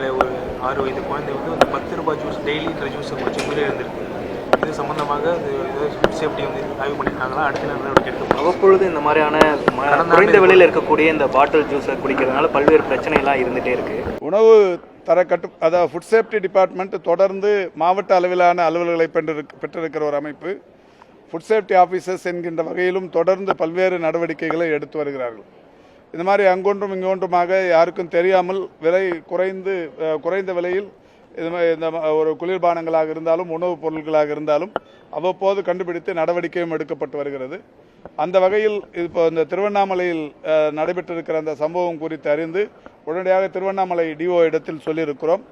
ஒரு 6 வயது குழந்தை வந்து அந்த 10 ரூபாய் ஜூஸ் டெய்லின்ற ஜூஸை குடிச்ச மாதிரி இருந்திருக்கு. இது சம்பந்தமாக ஃபுட் சேஃப்டி வந்து ஆய்வு பண்ணியிருக்காங்களா, அடுத்த நடவடிக்கை எடுக்கப்படும். அவ்வப்பொழுது இந்த மாதிரியான குறைந்த விலையில் இருக்கக்கூடிய இந்த பாட்டில் ஜூஸை குடிக்கிறதுனால பல்வேறு பிரச்சனைலாம் இருந்துகிட்டே இருக்குது. உணவு தர அதாவது ஃபுட் சேஃப்டி டிபார்ட்மெண்ட் தொடர்ந்து மாவட்ட அளவிலான அலுவலர்களை பெற்றிருக்கிற ஒரு அமைப்பு. ஃபுட் சேஃப்டி ஆஃபீஸர்ஸ் என்கின்ற வகையிலும் தொடர்ந்து பல்வேறு நடவடிக்கைகளை எடுத்து வருகிறார்கள். இந்த மாதிரி அங்கொன்றும் இங்கொன்றுமாக யாருக்கும் தெரியாமல் விலை குறைந்த விலையில் இந்த ஒரு குளிர்பானங்களாக இருந்தாலும் உணவுப் பொருட்களாக இருந்தாலும் அவ்வப்போது கண்டுபிடித்து நடவடிக்கையும் எடுக்கப்பட்டு வருகிறது. அந்த வகையில் இப்போ இந்த திருவண்ணாமலையில் நடைபெற்றிருக்கிற அந்த சம்பவம் குறித்து அறிந்து உடனடியாக திருவண்ணாமலை டிஓ இடத்தில் சொல்லியிருக்கிறோம்.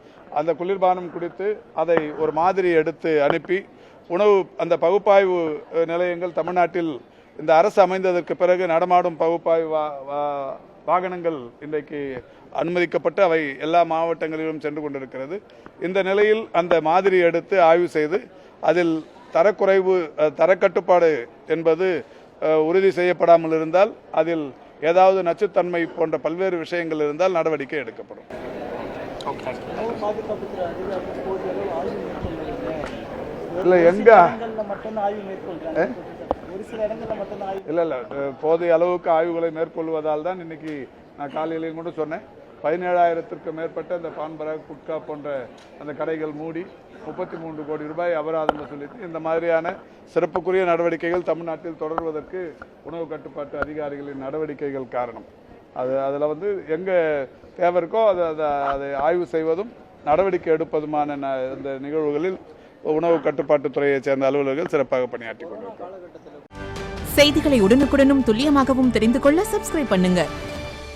அந்த குளிர்பானம் குடித்து அதை ஒரு மாதிரி எடுத்து அனுப்பி அந்த பகுப்பாய்வு நிலையங்கள் தமிழ்நாட்டில் இந்த அரசு அமைந்ததற்கு பிறகு நடமாடும் பகுப்பாய்வு வாகனங்கள் இன்றைக்கு அனுமதிக்கப்பட்டு அவை எல்லா மாவட்டங்களிலும் சென்று கொண்டிருக்கிறது. இந்த நிலையில் அந்த மாதிரி எடுத்து ஆய்வு செய்து அதில் தரக்கட்டுப்பாடு என்பது உறுதி செய்யப்படாமல் இருந்தால் அதில் ஏதாவது நச்சுத்தன்மை போன்ற பல்வேறு விஷயங்கள் இருந்தால் நடவடிக்கை எடுக்கப்படும். இல்லை இல்லை போதிய அளவுக்கு ஆய்வுகளை மேற்கொள்வதால் தான் இன்னைக்கு நான் காலையிலையும் கூட சொன்னேன், 17,000க்கும் மேற்பட்ட அந்த பான்பராக் குட்கா போன்ற அந்த கடைகள் மூடி 33 கோடி ரூபாய் அபராதம் சொல்லிட்டு இந்த மாதிரியான சிறப்புக்குரிய நடவடிக்கைகள் தமிழ்நாட்டில் தொடர்வதற்கு உணவு கட்டுப்பாட்டு அதிகாரிகளின் நடவடிக்கைகள் காரணம். அதில் வந்து எங்கே தேவை இருக்கோ அதை ஆய்வு செய்வதும் நடவடிக்கை எடுப்பதுமான இந்த நிகழ்வுகளில் உணவு கட்டுப்பாட்டுத்துறையை சேர்ந்த அலுவலர்கள் சிறப்பாக பணியாற்றி கொண்டிருக்கிறார்கள். செய்திகளை உடனுக்குடனும் துல்லியமாகவும் தெரிந்து கொள்ள சப்ஸ்கிரைப் பண்ணுங்க.